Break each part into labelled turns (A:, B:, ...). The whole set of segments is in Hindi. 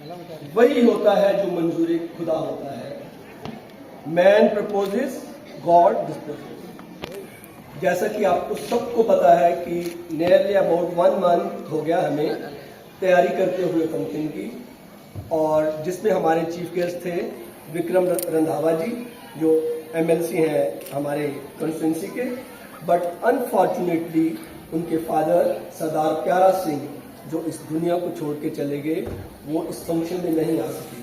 A: वही होता है जो मंजूरी खुदा होता है। Man proposes, God disposes. जैसा कि आपको सबको पता है कि नियरली अबाउट 1 मंथ हो गया हमें तैयारी करते हुए फंक्शन की, और जिसमें हमारे चीफ गेस्ट थे विक्रम रंधावा जी, जो MLC हैं हमारे कॉन्स्टिट्यूंसी के, बट अनफॉर्चुनेटली उनके फादर सरदार प्यारा सिंह जो इस दुनिया को छोड़ के चले गए, वो इस फंक्शन में नहीं आ सके।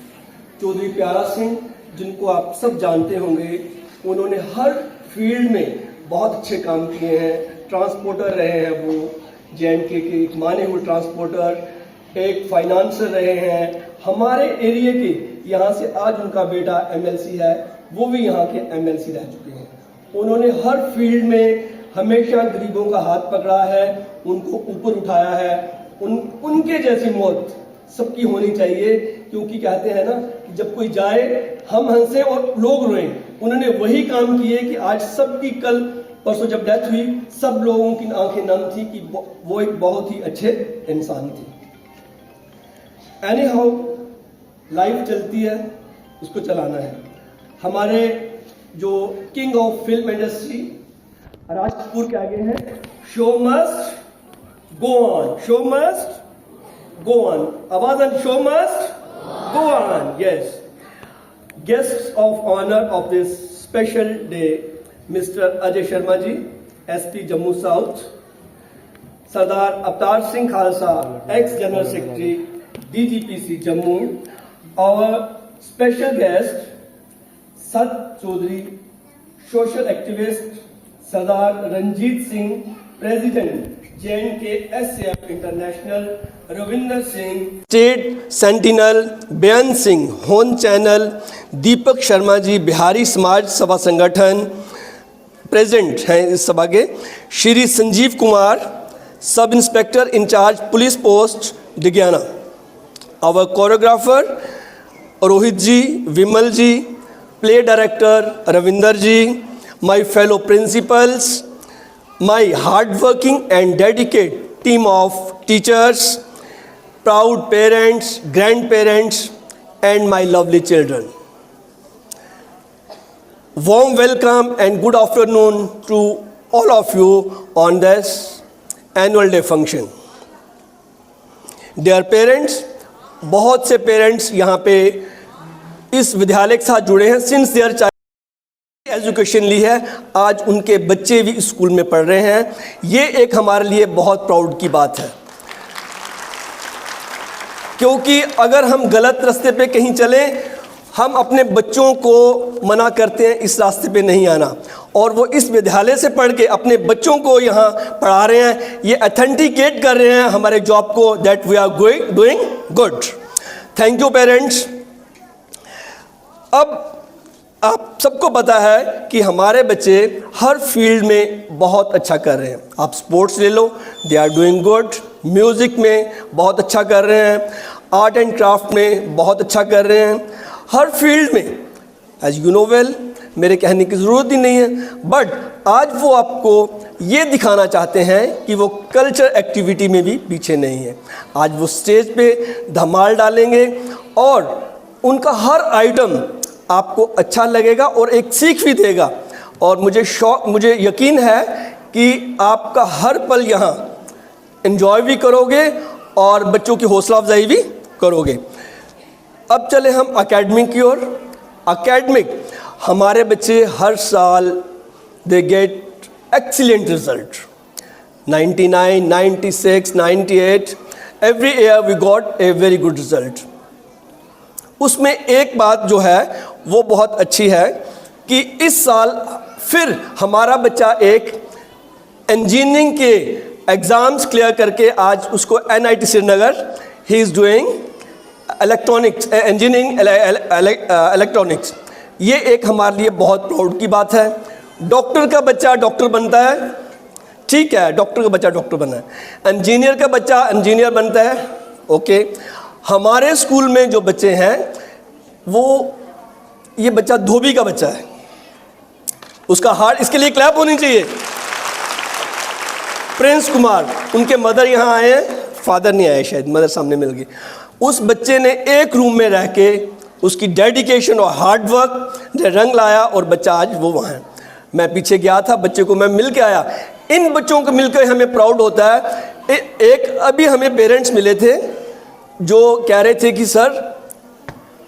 A: चौधरी प्यारा सिंह, जिनको आप सब जानते होंगे, उन्होंने हर फील्ड में बहुत अच्छे काम किए हैं। ट्रांसपोर्टर रहे हैं वो, JNK के एक माने हुए ट्रांसपोर्टर, एक फाइनेंसर रहे हैं हमारे एरिया के। यहाँ से आज उनका बेटा MLC है, वो भी यहाँ के MLC रह चुके हैं। उन्होंने हर फील्ड में हमेशा गरीबों का हाथ पकड़ा है, उनको ऊपर उठाया है। उनके जैसी मौत सबकी होनी चाहिए, क्योंकि कहते हैं ना कि जब कोई जाए हम हंसे और लोग रोएं। उन्होंने वही काम किए कि आज सबकी कल परसों जब डेथ हुई, सब लोगों की आंखें नम थी कि वो एक बहुत ही अच्छे इंसान थे। एनी हाउ, लाइफ चलती है, इसको चलाना है। हमारे जो king of film industry Raj Kapoor के आगे हैं, show must go on, show must go on, आवाज on, show must go on. Yes, guest of honour of this special day mister Ajay Sharma ji, SP Jammu south, Sardar Avtar Singh Khalsa, ex general secretary DGPC Jammu, our special guest Sat Chaudhary, social activist Sardar Ranjit Singh, President JNK SAF International, Ravinder Singh, State Sentinel, Beant Singh, होन चैनल, दीपक शर्मा जी, बिहारी समाज सभा संगठन प्रेजेंट हैं इस सभा के, Shri Sanjeev Kumar, sub inspector incharge police post Digiana, our choreographer Rohit ji, Vimal ji, play director Ravinder ji, my fellow principals, my hardworking and dedicate team of teachers, proud parents, grandparents and my lovely children, warm welcome and good afternoon to all of you on this annual day function. Dear parents, बहुत से पेरेंट्स यहाँ पे इस विद्यालय के साथ जुड़े हैं सिंस देयर चाइल्ड एजुकेशन ली है, आज उनके बच्चे भी स्कूल में पढ़ रहे हैं। ये एक हमारे लिए बहुत प्राउड की बात है, क्योंकि अगर हम गलत रास्ते पे कहीं चले, हम अपने बच्चों को मना करते हैं इस रास्ते पे नहीं आना, और वो इस विद्यालय से पढ़ के अपने बच्चों को यहाँ पढ़ा रहे हैं। ये ऑथेंटिकेट कर रहे हैं हमारे जॉब को, that we are doing good. Thank you parents. अब आप सबको पता है कि हमारे बच्चे हर फील्ड में बहुत अच्छा कर रहे हैं। आप स्पोर्ट्स ले लो, they are doing good, music में बहुत अच्छा कर रहे हैं, आर्ट एंड क्राफ्ट में बहुत अच्छा कर रहे हैं, हर फील्ड में। एज यू नो वेल, मेरे कहने की ज़रूरत ही नहीं है, बट आज वो आपको ये दिखाना चाहते हैं कि वो कल्चर एक्टिविटी में भी पीछे नहीं है। आज वो स्टेज पे धमाल डालेंगे और उनका हर आइटम आपको अच्छा लगेगा और एक सीख भी देगा, और मुझे यकीन है कि आपका हर पल यहाँ एंजॉय भी करोगे और बच्चों की हौसला अफजाई भी करोगे। अब चले हम एकेडमिक की ओर। एकेडमिक, हमारे बच्चे हर साल they get excellent result, 99, 96, 98, every year we got a very good result. उसमें एक बात जो है वो बहुत अच्छी है कि इस साल फिर हमारा बच्चा एक इंजीनियरिंग के एग्ज़ाम्स क्लियर करके आज उसको NIT Srinagar, he is doing electronics, engineering electronics. ये एक हमारे लिए बहुत प्राउड की बात है। डॉक्टर का बच्चा डॉक्टर बनता है, ठीक है, डॉक्टर का बच्चा डॉक्टर बना है। इंजीनियर का बच्चा इंजीनियर बनता है, ओके। हमारे स्कूल में जो बच्चे हैं वो, ये बच्चा धोबी का बच्चा है, उसका हार्ट, इसके लिए क्लैप होनी चाहिए। प्रिंस कुमार, उनके मदर यहाँ आए हैं, फादर नहीं आए शायद, मदर सामने मिल गई। उस बच्चे ने एक रूम में रह के उसकी डेडिकेशन और हार्ड वर्क ने रंग लाया और बच्चा आज वो वहाँ है। मैं पीछे गया था, बच्चे को मैं मिल के आया। इन बच्चों को मिलकर हमें प्राउड होता है। एक अभी हमें पेरेंट्स मिले थे जो कह रहे थे कि सर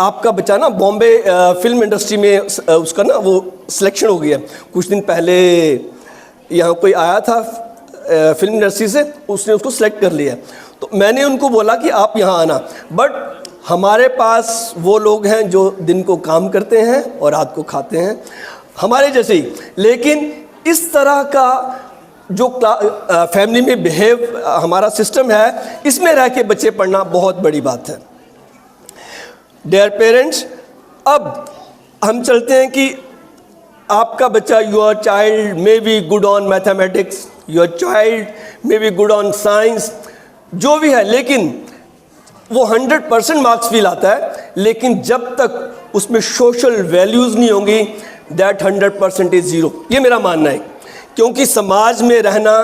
A: आपका बच्चा ना बॉम्बे फिल्म इंडस्ट्री में उसका ना वो सिलेक्शन हो गया। कुछ दिन पहले यहाँ कोई आया था फिल्म इंडस्ट्री से, उसने उसको सिलेक्ट कर लिया। तो मैंने उनको बोला कि आप यहाँ आना, बट हमारे पास वो लोग हैं जो दिन को काम करते हैं और रात को खाते हैं, हमारे जैसे ही। लेकिन इस तरह का जो फैमिली में बिहेव हमारा सिस्टम है, इसमें रह के बच्चे पढ़ना बहुत बड़ी बात है। डियर पेरेंट्स, अब हम चलते हैं कि आपका बच्चा, your child may be good on mathematics, your child may be good on science, जो भी है, लेकिन वो 100% मार्क्स भी लाता है, लेकिन जब तक उसमें सोशल वैल्यूज़ नहीं होंगी, दैट 100% इज़ ज़ीरो। ये मेरा मानना है, क्योंकि समाज में रहना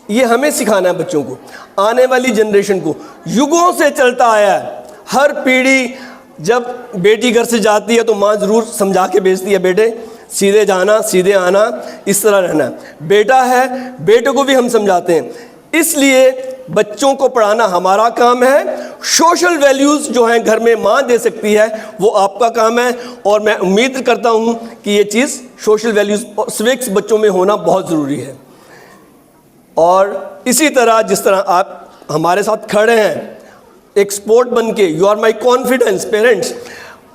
A: ये हमें सिखाना है बच्चों को, आने वाली जनरेशन को। युगों से चलता आया है। हर पीढ़ी जब बेटी घर से जाती है तो माँ ज़रूर समझा के भेजती है, बेटे सीधे जाना, सीधे आना, इस तरह रहना। बेटा है, बेटे को भी हम समझाते हैं। इसलिए बच्चों को पढ़ाना हमारा काम है। सोशल वैल्यूज़ जो हैं घर में माँ दे सकती है, वो आपका काम है। और मैं उम्मीद करता हूँ कि ये चीज़ सोशल वैल्यूज़ और सिविक्स बच्चों में होना बहुत ज़रूरी है। और इसी तरह जिस तरह आप हमारे साथ खड़े हैं एक स्पोर्ट बन के, you are my confidence parents,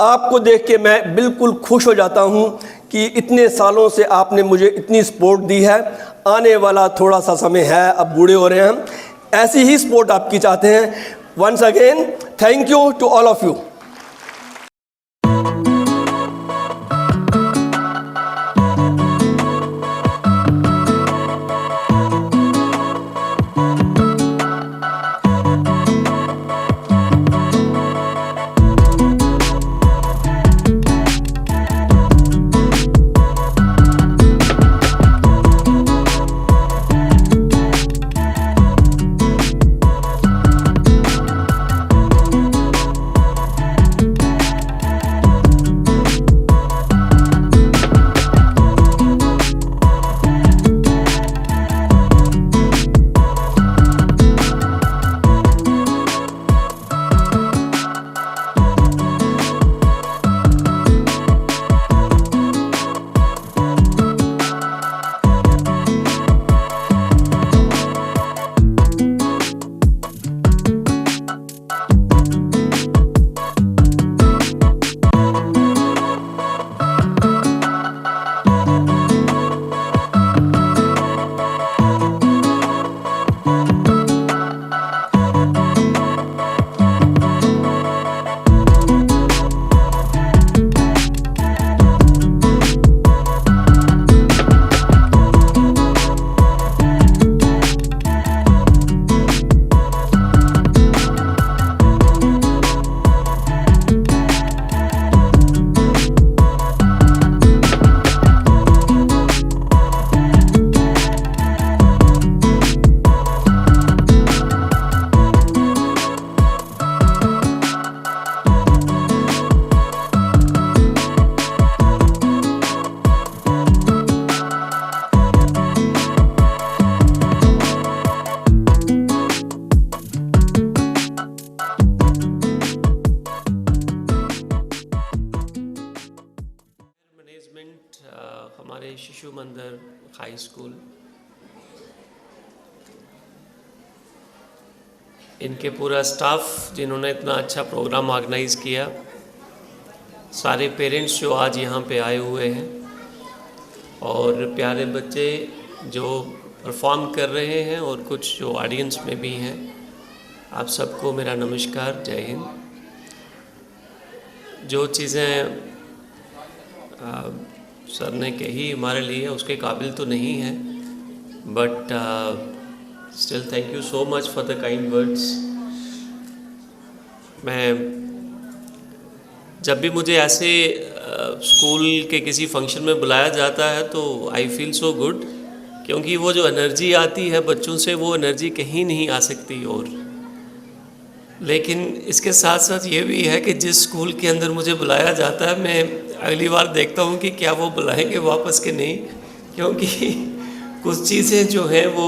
A: आपको देख के मैं बिल्कुल खुश हो जाता हूँ कि इतने सालों से आपने मुझे इतनी सपोर्ट दी है। आने वाला थोड़ा सा समय है, अब बूढ़े हो रहे हैं हम, ऐसी ही सपोर्ट आपकी चाहते हैं। Once again thank you to all of you.
B: हमारे शिशु मंदिर हाई स्कूल, इनके पूरा स्टाफ जिन्होंने इतना अच्छा प्रोग्राम ऑर्गेनाइज़ किया, सारे पेरेंट्स जो आज यहाँ पे आए हुए हैं और प्यारे बच्चे जो परफॉर्म कर रहे हैं और कुछ जो ऑडियंस में भी हैं, आप सबको मेरा नमस्कार, जय हिंद। जो चीज़ें सर ने कही हमारे लिए उसके काबिल तो नहीं है, but still thank you so much for the kind words. मैं जब भी मुझे ऐसे स्कूल के किसी फंक्शन में बुलाया जाता है तो आई फील सो गुड, क्योंकि वो जो एनर्जी आती है बच्चों से, वो एनर्जी कहीं नहीं आ सकती। और लेकिन इसके साथ साथ ये भी है कि जिस स्कूल के अंदर मुझे बुलाया जाता है, मैं अगली बार देखता हूँ कि क्या वो बुलाएंगे वापस कि नहीं, क्योंकि कुछ चीज़ें जो हैं वो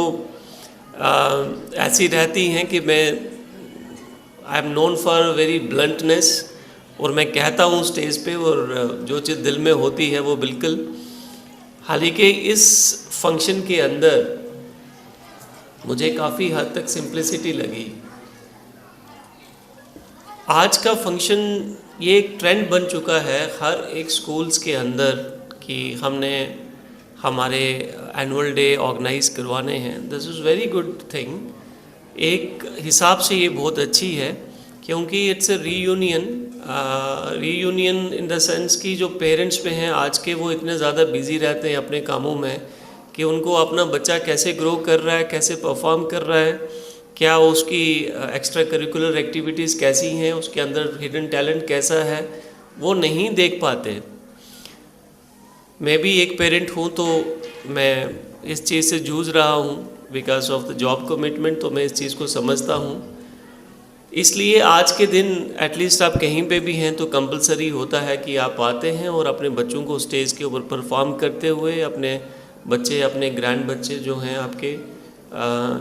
B: ऐसी रहती हैं कि मैं I am known for very bluntness, और मैं कहता हूँ स्टेज पे, और जो चीज़ दिल में होती है वो बिल्कुल। हालांकि इस फंक्शन के अंदर मुझे काफ़ी हद तक सिंप्लिसिटी लगी। आज का फंक्शन ये एक ट्रेंड बन चुका है हर एक स्कूल्स के अंदर कि हमने हमारे एनुअल डे ऑर्गेनाइज करवाने हैं। This is very good thing. एक हिसाब से ये बहुत अच्छी है, क्योंकि it's a reunion in the sense कि जो पेरेंट्स पे हैं आज के, वो इतने ज़्यादा बिजी रहते हैं अपने कामों में कि उनको अपना बच्चा कैसे ग्रो कर रहा है, कैसे परफॉर्म कर रहा है, क्या उसकी एक्स्ट्रा करिकुलर एक्टिविटीज़ कैसी हैं, उसके अंदर हिडन टैलेंट कैसा है, वो नहीं देख पाते। मैं भी एक पेरेंट हूँ, तो मैं इस चीज़ से जूझ रहा हूँ because of the job commitment, तो मैं इस चीज़ को समझता हूँ। इसलिए आज के दिन एटलीस्ट आप कहीं पे भी हैं तो कंपलसरी होता है कि आप आते हैं और अपने बच्चों को स्टेज के ऊपर परफॉर्म करते हुए, अपने बच्चे, अपने ग्रैंड बच्चे जो हैं, आपके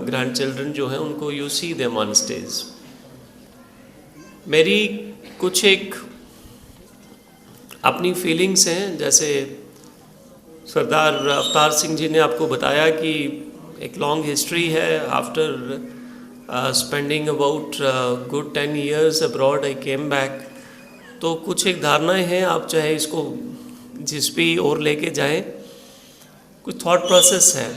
B: ग्रैंड चिल्ड्रन जो हैं, उनको you see them on stage. मेरी कुछ एक अपनी फीलिंग्स हैं, जैसे सरदार अवतार सिंह जी ने आपको बताया कि एक लॉन्ग हिस्ट्री है। After spending about good 10 years abroad I came back. तो कुछ एक धारणाएं हैं, आप चाहे इसको जिस भी ओर लेके जाएं, कुछ थॉट प्रोसेस है।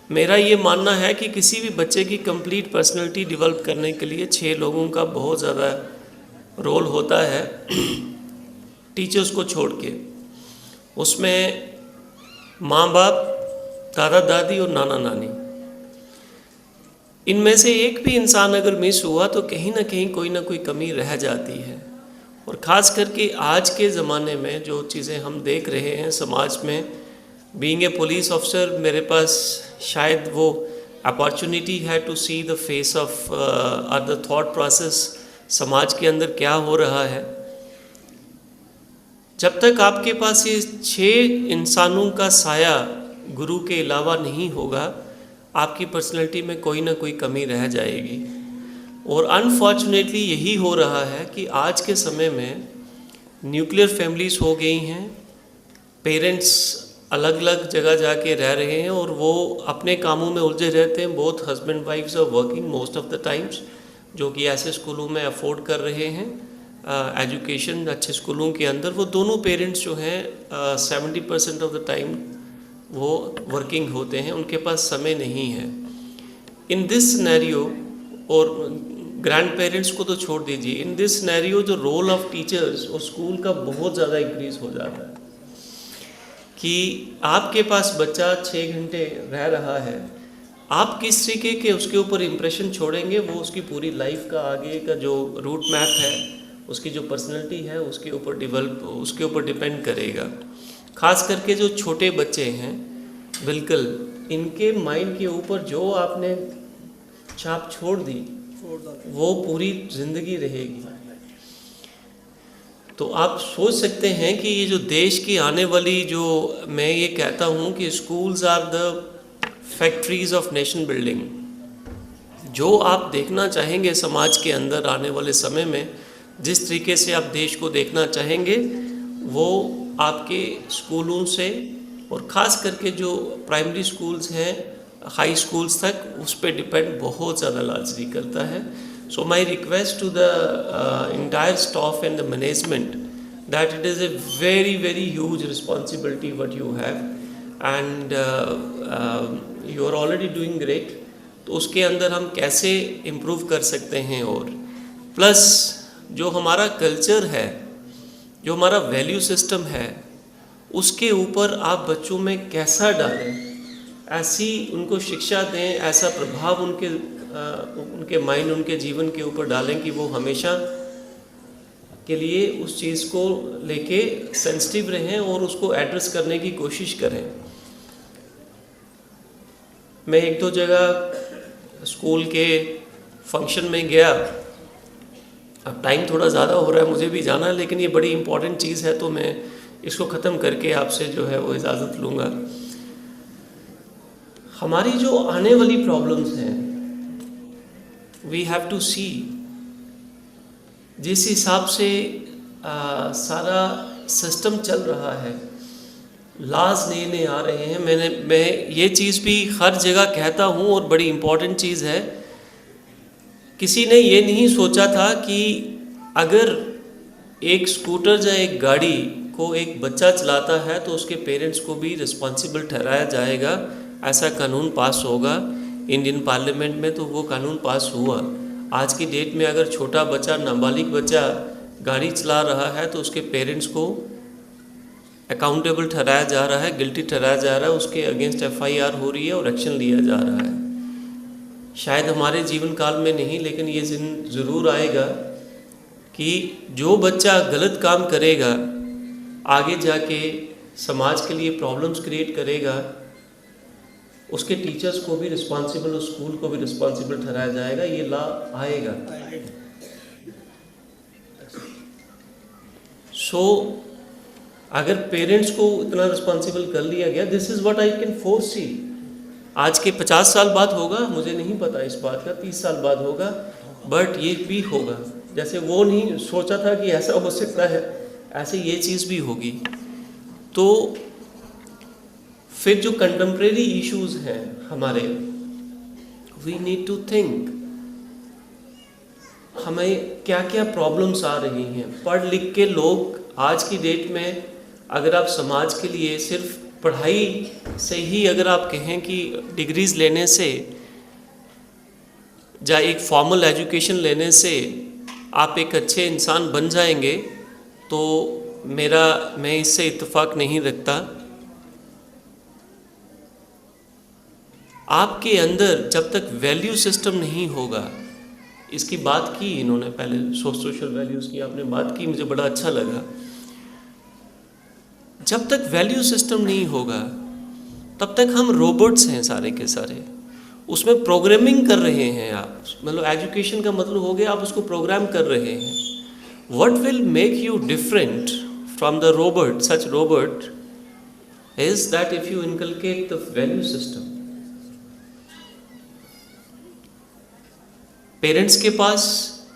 B: मेरा ये मानना है कि किसी भी बच्चे की कंप्लीट पर्सनैलिटी डेवलप करने के लिए 6 लोगों का बहुत ज़्यादा रोल होता है, टीचर्स को छोड़ के। उसमें माँ बाप, दादा दादी और नाना नानी, इनमें से एक भी इंसान अगर मिस हुआ तो कहीं ना कहीं कोई ना कोई कमी रह जाती है। और ख़ास करके आज के ज़माने में जो चीज़ें हम देख रहे हैं समाज में, बीइंग ए पुलिस ऑफिसर, मेरे पास शायद वो अपॉर्चुनिटी है to see the face of the thought process समाज के अंदर क्या हो रहा है। जब तक आपके पास ये 6 इंसानों का साया गुरु के अलावा नहीं होगा, आपकी पर्सनैलिटी में कोई ना कोई कमी रह जाएगी। और अनफॉर्चुनेटली यही हो रहा है कि आज के समय में न्यूक्लियर फैमिलीज हो गई हैं, पेरेंट्स अलग अलग जगह जाके रह रहे हैं और वो अपने कामों में उलझे रहते हैं। Both husband wifes are working most of the time, जो कि ऐसे स्कूलों में अफोर्ड कर रहे हैं एजुकेशन अच्छे स्कूलों के अंदर। वो दोनों पेरेंट्स जो हैं 70% ऑफ द टाइम वो वर्किंग होते हैं, उनके पास समय नहीं है। इन दिस सिनेरियो, और ग्रैंड पेरेंट्स को तो छोड़ दीजिए, इन दिस सिनेरियो जो रोल ऑफ टीचर्स और स्कूल का बहुत ज़्यादा इंक्रीज हो जाता है कि आपके पास बच्चा 6 घंटे रह रहा है, आप किस तरीके के उसके ऊपर इम्प्रेशन छोड़ेंगे, वो उसकी पूरी लाइफ का आगे का जो रूट मैप है, उसकी जो पर्सनैलिटी है, उसके ऊपर डिपेंड करेगा। ख़ास करके जो छोटे बच्चे हैं, बिल्कुल इनके माइंड के ऊपर जो आपने छाप छोड़ दी वो पूरी ज़िंदगी रहेगी। तो आप सोच सकते हैं कि ये जो देश की आने वाली, जो मैं ये कहता हूँ कि schools are the factories of nation building. जो आप देखना चाहेंगे समाज के अंदर आने वाले समय में, जिस तरीके से आप देश को देखना चाहेंगे, वो आपके स्कूलों से, और ख़ास करके जो प्राइमरी स्कूल्स हैं, हाई स्कूल्स तक, उस पर डिपेंड बहुत ज़्यादा लार्जली करता है। So my request to the entire staff and the management that it is a very very huge responsibility what you have, and you are already doing great। तो उसके अंदर हम कैसे इम्प्रूव कर सकते हैं, और प्लस जो हमारा कल्चर है, जो हमारा वैल्यू सिस्टम है, उसके ऊपर आप बच्चों में कैसा डालें, ऐसी उनको शिक्षा दें, ऐसा प्रभाव उनके माइंड, उनके जीवन के ऊपर डालें कि वो हमेशा के लिए उस चीज़ को लेके सेंसिटिव रहें और उसको एड्रेस करने की कोशिश करें। मैं एक दो जगह स्कूल के फंक्शन में गया। अब टाइम थोड़ा ज़्यादा हो रहा है, मुझे भी जाना है, लेकिन ये बड़ी इम्पोर्टेंट चीज़ है तो मैं इसको ख़त्म करके आपसे जो है वो इजाज़त लूँगा। हमारी जो आने वाली प्रॉब्लम्स हैं, वी हैव टू सी, जिस हिसाब से सारा सिस्टम चल रहा है, लॉज नए नए आ रहे हैं। मैं ये चीज़ भी हर जगह कहता हूँ और बड़ी इम्पोर्टेंट चीज़ है, किसी ने ये नहीं सोचा था कि अगर एक स्कूटर या एक गाड़ी को एक बच्चा चलाता है तो उसके पेरेंट्स को भी रिस्पॉन्सिबल ठहराया जाएगा। ऐसा कानून पास होगा इंडियन पार्लियामेंट में, तो वो कानून पास हुआ। आज की डेट में अगर छोटा बच्चा, नाबालिग बच्चा गाड़ी चला रहा है तो उसके पेरेंट्स को अकाउंटेबल ठहराया जा रहा है, गिल्टी ठहराया जा रहा है, उसके अगेंस्ट FIR हो रही है और एक्शन लिया जा रहा है। शायद हमारे जीवन काल में नहीं, लेकिन ये दिन ज़रूर आएगा कि जो बच्चा गलत काम करेगा आगे जाके समाज के लिए प्रॉब्लम्स क्रिएट करेगा, उसके टीचर्स को भी रिस्पॉन्सिबल, उस स्कूल को भी रिस्पॉन्सिबल ठहराया जाएगा। ये लॉ आएगा। सो अगर पेरेंट्स को इतना रिस्पॉन्सिबल कर लिया गया, this is what I can foresee. आज के 50 साल बाद होगा, मुझे नहीं पता इस बात का, 30 साल बाद होगा, बट ये भी होगा। जैसे वो नहीं सोचा था कि ऐसा हो सकता है, ऐसे ये चीज़ भी होगी। तो फिर जो कंटेम्प्रेरी इश्यूज हैं हमारे, वी नीड टू थिंक हमें क्या क्या प्रॉब्लम्स आ रही हैं। पढ़ लिख के लोग आज की डेट में, अगर आप समाज के लिए सिर्फ पढ़ाई से ही अगर आप कहें कि डिग्रीज़ लेने से या एक फॉर्मल एजुकेशन लेने से आप एक अच्छे इंसान बन जाएंगे, तो मैं इससे इत्तेफाक नहीं रखता। आपके अंदर जब तक वैल्यू सिस्टम नहीं होगा, इसकी बात की इन्होंने पहले, सोशल वैल्यूज़ की आपने बात की, मुझे बड़ा अच्छा लगा। जब तक वैल्यू सिस्टम नहीं होगा तब तक हम रोबोट्स हैं सारे के सारे, उसमें प्रोग्रामिंग कर रहे हैं आप। मतलब एजुकेशन का मतलब हो गया आप उसको प्रोग्राम कर रहे हैं। What will make you different from the robot, such robot, is that if you inculcate the value system. Parents के पास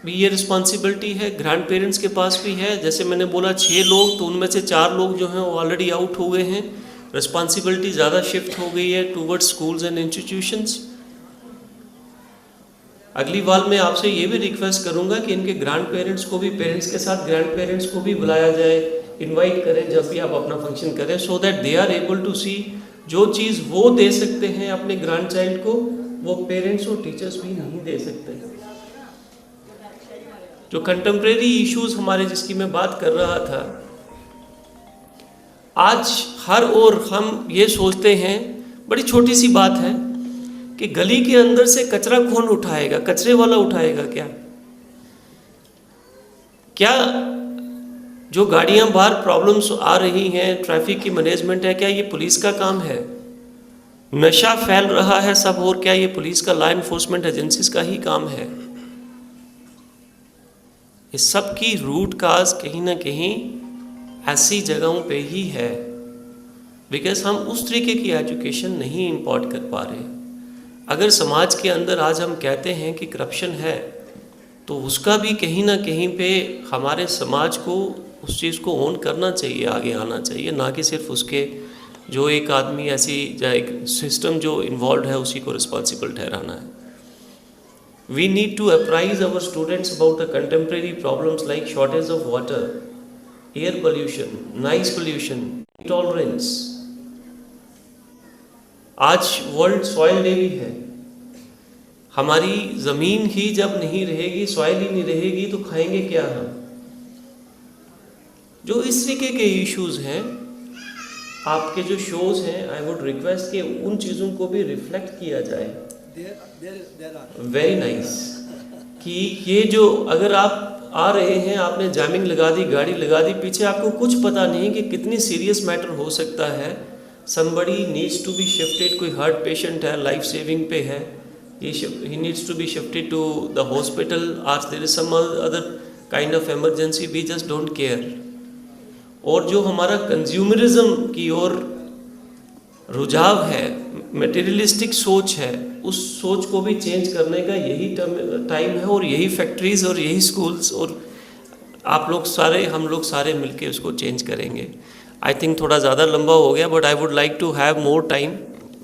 B: भी ये रिस्पॉन्सिबिलिटी है, ग्रैंड पेरेंट्स के पास भी है। जैसे मैंने बोला 6 लोग, तो उनमें से 4 लोग जो हैं वो ऑलरेडी आउट हो गए हैं। रिस्पॉन्सिबिलिटी ज़्यादा शिफ्ट हो गई है टूवर्ड्स स्कूल्स एंड इंस्टीट्यूशंस। अगली बार मैं आपसे ये भी रिक्वेस्ट करूंगा कि इनके ग्रैंड पेरेंट्स को भी, पेरेंट्स के साथ ग्रैंड पेरेंट्स को भी बुलाया जाए, इनवाइट करें जब भी आप अपना फंक्शन करें, so that they are able to see जो चीज़ वो दे सकते हैं अपने ग्रैंड चाइल्ड को, वो पेरेंट्स और टीचर्स भी नहीं दे सकते। जो कंटेम्प्रेरी इश्यूज हमारे, जिसकी मैं बात कर रहा था, आज हर ओर हम ये सोचते हैं, बड़ी छोटी सी बात है कि गली के अंदर से कचरा कौन उठाएगा, कचरे वाला उठाएगा क्या? जो गाड़ियां बाहर प्रॉब्लम्स आ रही हैं, ट्रैफिक की मैनेजमेंट है, क्या ये पुलिस का काम है? नशा फैल रहा है सब, और क्या ये पुलिस का, लॉ एनफोर्समेंट एजेंसीज का ही काम है? इस सब की रूट काज कहीं ना कहीं ऐसी जगहों पे ही है, बिकॉज हम उस तरीके की एजुकेशन नहीं इम्पोर्ट कर पा रहे। अगर समाज के अंदर आज हम कहते हैं कि करप्शन है, तो उसका भी कहीं ना कहीं पे हमारे समाज को उस चीज़ को ओन करना चाहिए, आगे आना चाहिए, ना कि सिर्फ उसके जो एक आदमी ऐसी या एक सिस्टम जो इन्वॉल्व है उसी को रिस्पॉन्सिबल ठहराना है। We need to apprise our students about the contemporary problems like shortage of water, air pollution, noise pollution, intolerance. आज वर्ल्ड सॉइल डे भी है। हमारी ज़मीन ही जब नहीं रहेगी, सॉइल ही नहीं रहेगी, तो खाएंगे क्या हम? जो इस तरीके के इश्यूज हैं, आपके जो शोज हैं, आई वुड रिक्वेस्ट कि उन चीज़ों को भी रिफ्लेक्ट किया जाए। वेरी नाइस कि ये जो, अगर आप आ रहे हैं, आपने जैमिंग लगा दी, गाड़ी लगा दी, पीछे आपको कुछ पता नहीं कि कितनी सीरियस मैटर हो सकता है, somebody needs to be shifted, कोई हार्ट पेशेंट है, लाइफ सेविंग पे है, he needs to be shifted to the hospital, or there is some other kind of emergency, we just don't care. और जो हमारा कंज्यूमरिज्म की ओर रुझाव है, मटेरियलिस्टिक सोच है, उस सोच को भी चेंज करने का यही टाइम है, और यही फैक्ट्रीज और यही स्कूल्स और आप लोग सारे, हम लोग सारे मिलके उसको चेंज करेंगे. आई थिंक थोड़ा ज़्यादा लंबा हो गया, but I would like to have more time,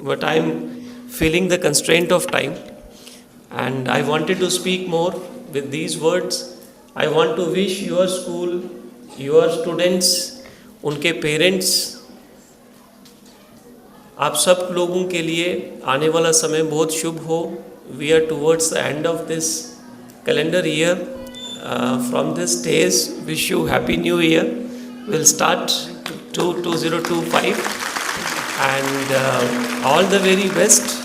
B: but I am feeling the constraint of time, and I wanted to speak more with these words. I want to wish your school, your students, उनके parents, आप सब लोगों के लिए आने वाला समय बहुत शुभ हो. We are towards the end of this calendar year. From this days, wish you happy new year. We'll start to 2025, and all the very best.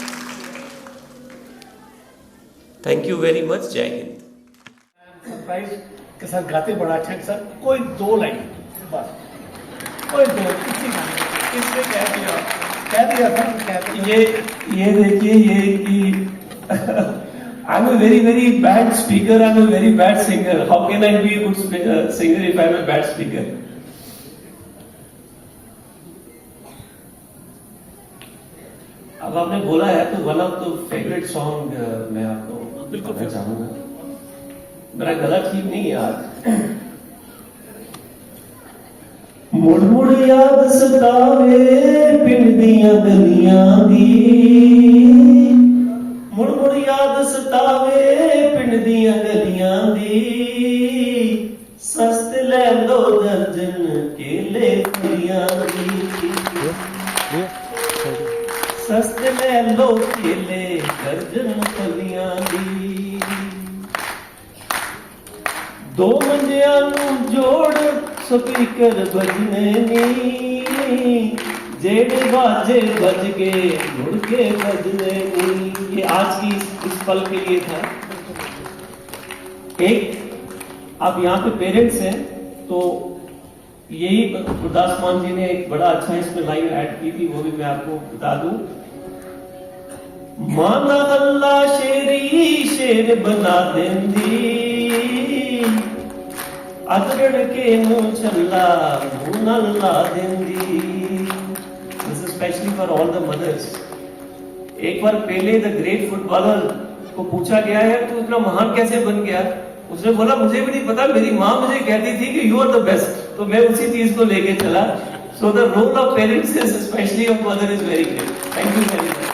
B: Thank you very much. जय हिंद.
C: सरप्राइज के साथ गाते बड़ा अच्छा है सर. कोई 2 लाइन बस, कोई 2 किसी किसने कह दिया सर.
D: ये देखिए, ये कि I am a very bad speaker, I am a very bad singer. How can I be a good singer if I am a bad speaker? अब आपने बोला है तो one of the favourite song मैं आपको
C: बिल्कुल
D: बताना चाहूंगा. मेरा गला ठीक नहीं है आज. मुड़ मुड़ याद सतावे पिंड दियां गलियां दी, मुड़ मुड़ याद सतावे पिंड दियां गलियां दी, सस्त ले लो दर्जन केले फलियां दी, सस्ते ले लो केले दर्जन फलियां दी, 2 मंजियां नू जोड़ स्पीकर बजने नी, जेड़े बाजे बज गए मुड़ के बजने नी. ये आज की इस पल के लिए था. एक आप यहाँ पे पेरेंट्स हैं, तो यही गुरदास मान जी ने एक बड़ा अच्छा इसमें लाइन ऐड की थी, वो भी मैं आपको बता दूं. माना अल्लाह शेरी शेर बना देंदी, अदरड़ के मुंह छल्ला मुंह न ला देंदी. This is specially for all the mothers. एक बार पहले द ग्रेट फुटबॉलर को पूछा गया है तू इतना महान कैसे बन गया? उसने बोला मुझे भी नहीं पता, मेरी माँ मुझे कहती थी कि यू आर द बेस्ट. तो मैं उसी चीज को लेके चला. So the role of parents is specially of mother is very great. Thank you very much.